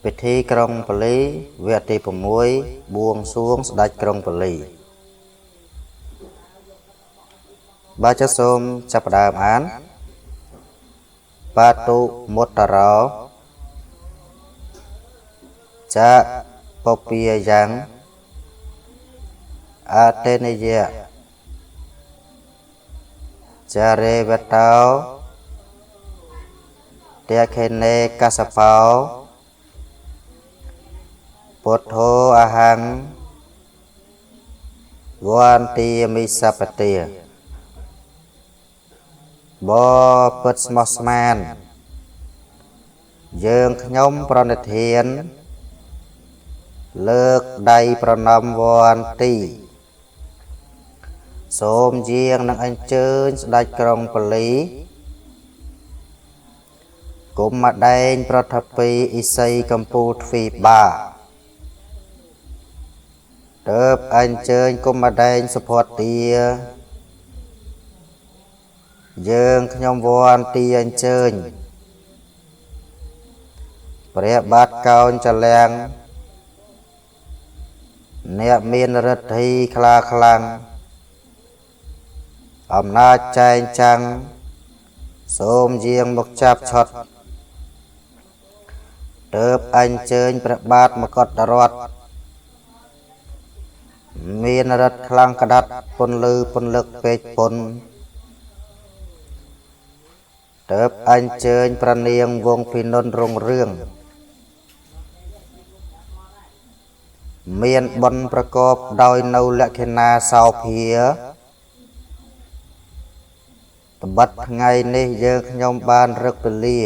ពិធីក្រុងពលីវគ្គទី6បួងសួងស្ដេចក្រុងពលីបើចសូមចាប់ផ្ដើមអានបាតុមុត្តរោចាពពាយ៉ាងអតេនិយៈចារេវតោតេខេនេកសបោពុទ្ធោអហង្វន្តិមិសពតិបពិតស្មោះស្មានយើងខ្ញុំប្រណិធានលើកដៃប្រណម្យវន្តិសូមយាងនឹងអញ្ជើញស្ដេចក្រុងពលីគុំម្ដែងប្រថពីឥសីកម្ពូទ្វីបាទើបអញ្ជើញគុំម្ដែងសុភ័ទ្ទាយើងខ្ញុំវន្ទីអញ្ជើញព្រះបាទកោនចលាំងអ្នកមានឫទ្ធិខ្លាខ្លាំងអំណាចចែងចាំងសូមយាងមកចាប់ឆត់ទើបអញ្ជើញព្រះបាទមកុដរដ្ឋមានឫទ្ធិខ្លាំងក្តាត់ពន្លឺពន្លឹកពេកពុនទើបអញ្ជើញព្រះនាងវងភិនុនរុងរឿងមានបុណ្យប្រកបដោយនៅលក្ខណៈសោភាត្បិតថ្ងៃនេះយើងខ្ញុំបានរឹកពលា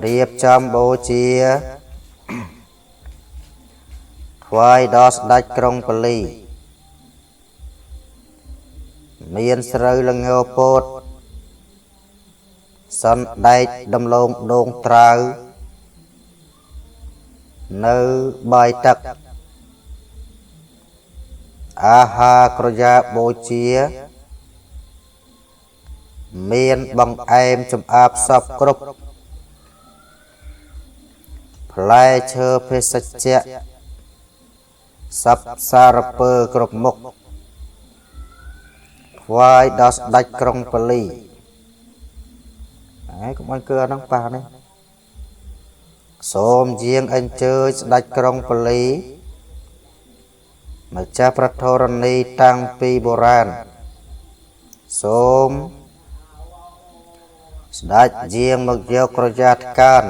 រៀបចំបូជាថ្វាយដល់ស្ដេចក្រុងពលីមានស្រូវល្ងពោតសណ្ដែកដំឡូងដូងត្រាវនៅបាយទឹកអាហារក្រយ៉ាបូជាមានបង្អែមចម្អាបសពគ្រប់ផ្លែឈើភេសជ្ជៈសពសារពើគ្រប់មុខថ្វាយដល់ស្ដេចក្រុងពលីហើយកុំឲ្យគឺអាហ្នឹងប៉ះនេះសូមយាងអញ្ជើញស្ដេចក្រុងពលីម្ចាស់ប្រធរណីតាំងពីបុរាណសូមស្ដេចយាងមកយកក្រយ៉ាថ្កាន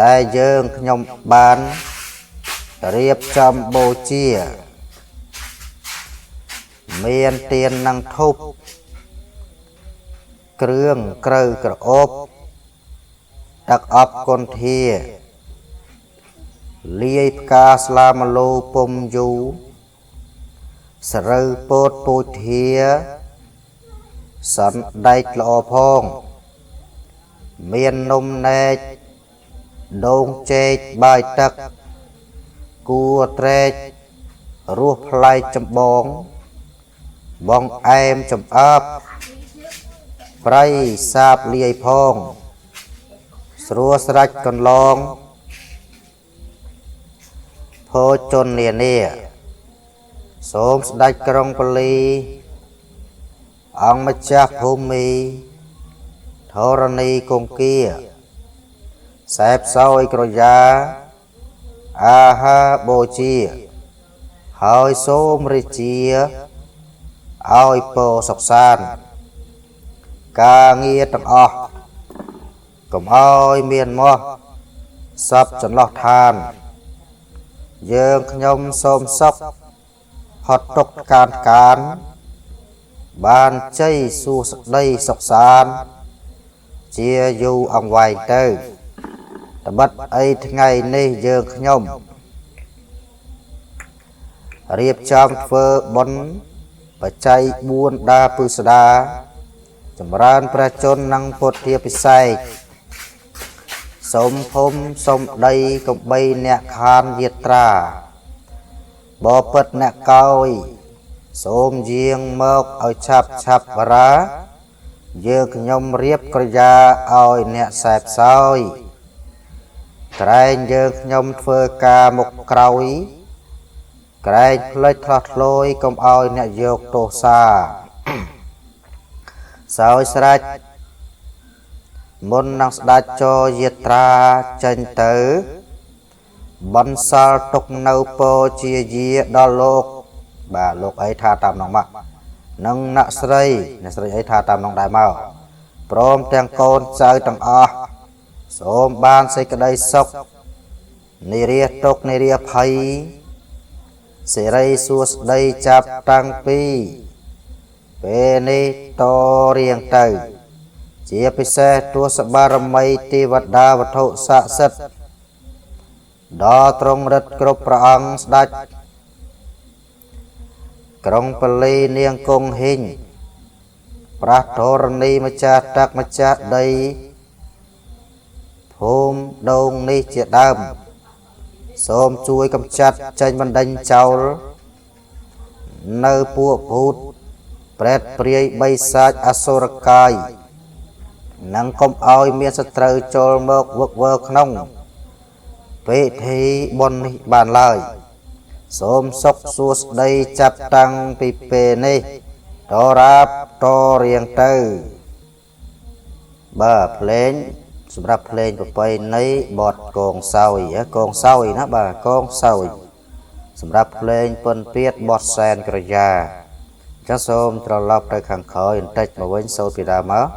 ដែលយើងខ្ញុំបានរៀបចំបូជាមានទៀននិងធូបគ្រឿងក្រៅក្រអូបទឹកអប់គុនធាលាយផ្កាស្លាមឡូពុំយូសរូវពោតពូធាសណ្ដែកល្អផងមាននំនែកដូងចេកបាយទឹកគួត្រែករសផ្លែកចម្បងបងអែមចំអើបប្រៃសាបលាយផងស្រួស្រាច់កន្លងភោជននានាសូមស្ដេចក្រុងពលីអង្គម្ចាស់ភូមិធរណីគង្គាសែបសោយក្រយ៉ាអាហារបូជាហើយសូមរាជាឲ្យពរសុខសាន្តការងារទាំងអស់កុំឲ្យមានមោះសពចន្លោះឋានយើងខ្ញុំសូមសុខផុតទុក្ខកានបានជ័យសួស្ដីសុខសាន្តជាយូរអង្វែងទៅត្បិតអីថ្ងៃនេះយើងខ្ញុំរៀបចំធ្វើបុណ្យបច្ច័យ4ដាពុស្ដាចម្រើនព្រះជន្មនិងពុទ្ធាពិសេសសូមភូមិសូមដីកំបីអ្នកខានយាត្រាបពិតអ្នកកោយសូមយាងមកឲ្យឆាប់ឆាប់បារា យើងខ្ញុំរៀបក្រយាឲ្យអ្នកសែបសោយក្រែងយើងខ្ញុំធ្វើការមុខក្រោយក្រែងផ្លេចឆ្លោះឆ្លោយកុំឲ្យអ្នកយកទោសាសោយស្រេចមុននឹងស្ដេចចរយាត្រាចេញទៅបន្សល់ទុកនៅពោជាយាដល់លោកបាទលោកអីថាតាមនោះមកនឹងអ្នកស្រីអីថាតាមនោះដែរមកព្រមទាំងកូនចៅទាំងអស់សូមបានសេចក្តីសុខនិរាទុក្ខនិរាភ័យសិរីសួស្តីចាប់តាំងពីពេលនេះតរៀងទៅជាពិសេសទស្សបារមីទេវតាវត្ថុស័ក្តិសិទ្ធិដល់ទ្រង់រិទ្ធគ្រប់ព្រះអង្គស្ដេចក្រុងពលីនាងគង់ហ៊ីងប្រាស់ធរណីម្ចាស់ទឹកម្ចាស់ដីភូមិដូងនេះជាដើមសូមជួយកម្ចាត់ចេញបណ្ដេញចោលនៅពួកភូតប្រែតព្រាយបិសាចអសុរកាយនិងកុំឲ្យមានសត្រូវចូលមកវឹកវើក្នុងពិធីបុណ្យនេះបានឡើយសូមសុខសួស្តីចាប់តាំងពីពេលនេះតរាបតរៀងទៅបាទភ្លេងសម្រាប់ភ្លេងប្រពៃណីបទកងសោយណាបាទកងសោយសម្រាប់ភ្លេងពិនពៀតបទសែនក្រយាចាសសូមត្រឡប់ទៅខាងក្រោយបន្តិចមកវិញសូត្រពីដើមមក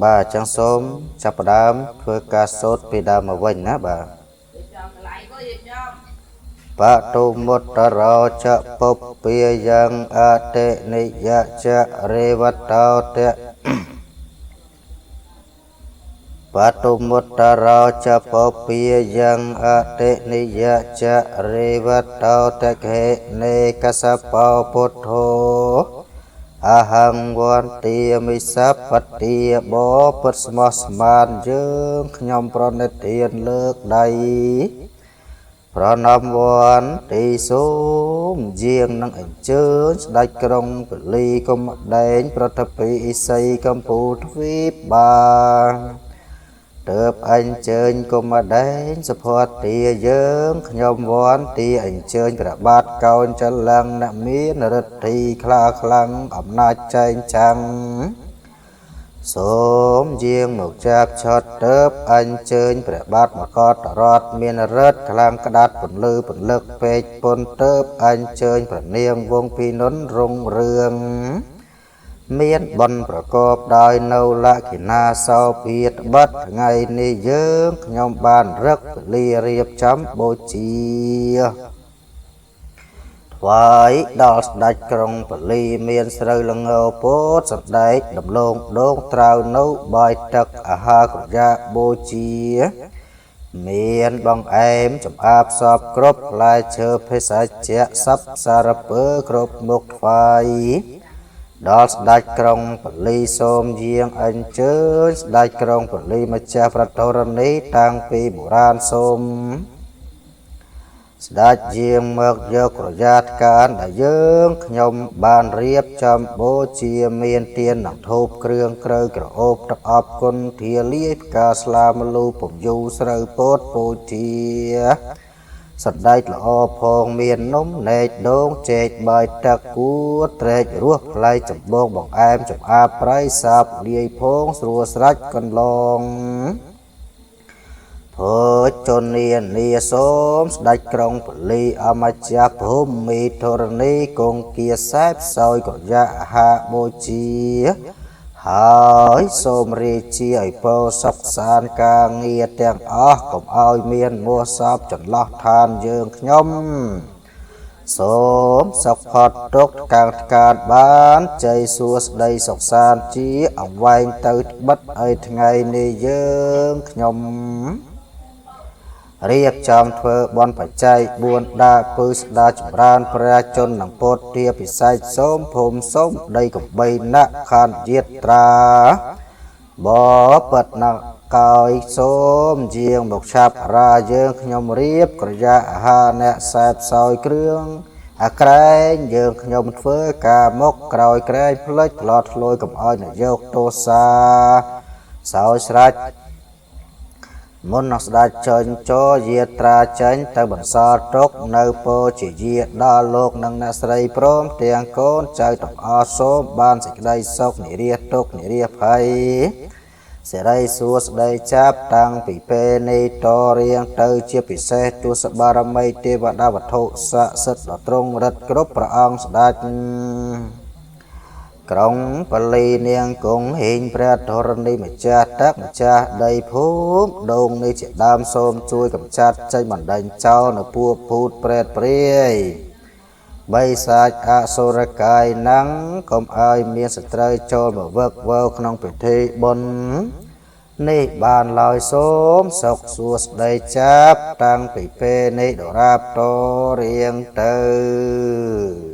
បាទចឹងសូមចាប់ផ្ដើមធ្វើការសូត្រពីដើមមកវិញណាបាទបតុមុត្តរោចពុព្វាយ៉ាងអតិនិយចរេវតោតៈបតុមុត្តរោចពុព្វាយ៉ាងអតិនិយចរេវតោតៈខេនេកសបោពុទ្ធោអហង្វន្តិមិសបតិបោពុទ្ធស្មោះស្មានយើងខ្ញុំប្រណិធានលើកដៃប្រណមវន្តិសូមជាងនឹងអញ្ជើញស្ដេចក្រុងពលីកុំដែងប្រតិពីឥសីកម្ពុជាទ្វីបបានទើបអញ្ជើញកុំដែងសុផទាយើងខ្ញុំវន្តិអញ្ជើញព្រះបាទកោនចលੰអ្នកមានឫទ្ធិខ្លាខ្លាំងអំណាចចែងចាំងសូមយាងមកចាប់ឆត់ទើបអញ្ជើញព្រះបាទមកតរតមានរិទ្ធខ្លាំងក្តាត់ពន្លឺពន្លឹកពេកពុនទើបអញ្ជើញព្រះនាងវងពីនុនរុងរឿងមានបនប្រកបដោយនៅលក្ខិណាសោភាតបិទថ្ងៃនេះយើងខ្ញុំបានរឹកពលីរៀបចំបូជាថ្វាយដល់ស្ដេចក្រុងពលីមានស្រូវល្ងពោតសណ្ដែកដំឡូងដូងត្រាវនៅបាយទឹកអាហារក្រយ៉ាបូជាមានបងអែមចំអាបសពគ្រប់ផ្លែឈើភេសជ្ជៈសពសារពើគ្រប់មុខថ្វាយដល់ស្ដេចក្រុងពលីសូមយាងអញ្ជើញស្ដេចក្រុងពលីម្ចាស់ព្រះធរណីតាំងពីបុរាណសូមស្ដេចយាងមកយកក្រយ៉ាតកានដែលយើងខ្ញុំបានរៀបចំបូជាមានទាននិងធូបគ្រឿងក្រៅក្រអូបទឹកអប់គុណធាលាយផ្កាស្លាមលូពំយូស្រូវពោតបូជាសណ្ដែកល្អផងមាននំនែកដូងចេកបាយទឹកគួតត្រែករស់ផ្លែចម្បងបង្អែមចំអាបប្រៃសាបលាយផងស្រួលស្រេចកន្លងភើចនានាសូមស្ដេចក្រុងពលីអមជ្ឈភូមិធរណីគង្គគាសែបសោយក្រយ៉ាហាបូជាហើយសូមរាជាឲ្យពោសុខសានការងារទាំងអស់កុំឲ្យមានមួសោបចន្លោះឋានយើងខ្ញុំសូមសុខផុតទុក្ខការបានជ័យសួស្តីសុខសានជាអង្វែងទៅបិទឲ្យថ្ងៃនេះយើងខ្ញុំរៀបចំធ្វើបន់បច្ច័យ4ដាពឺស្ដាចម្រើនព្រះជននឹងពោធទាពិសេសសូមភូមិសូមដីកំបីណខានយាត្រាបបិទ្ធណ កោយសូមជាងមកឆាប់រាយើងខ្ញុំរៀបក្រយ៉ាអាហារអ្នកសែបសោយគ្រឿងអាក្រែងយើងខ្ញុំធ្វើការមុខក្រោយក្រែងផ្លេចផ្លត់ធ្លួយកុំឲ្យនយោទោសាសោយស្រេចមុននឹងស្ដេចចេញចូលយាត្រាចេញទៅបន្សល់ទុកនៅពោជាយាដល់លោកនិងអ្នកស្រីព្រមទាំងកូនចៅទាំងអស់សូមបានសេចក្តីសុខនិរាទុក្ខនិរាភ័យសិរីសួស្តីចាប់តាំងពីពេលនេះតរៀងទៅជាពិសេសទូសបារមីទេវតាវត្ថុស័ក្តិសិទ្ធិដ៏ទ្រង់រិទ្ធគ្រប់ព្រះអង្គស្ដេចក្រុងពលីនាងគង់ហេងព្រះធរណីម្ចាស់ទឹកម្ចាស់ដីភូមិដងនេះជាដើមសូមជួយកម្ចាត់ចេញបណ្ដេញចោលនៅពួកភូតប្រេតព្រាយបិសាចអសុរកាយនឹងកុំឲ្យមានសត្រូវចូលមកវឹកវើក្នុងពិធីបុណ្យនេះបានឡើយសូមសុខសួស្តីចាប់តាំងពីពេលនេះដរាបតរៀងទៅ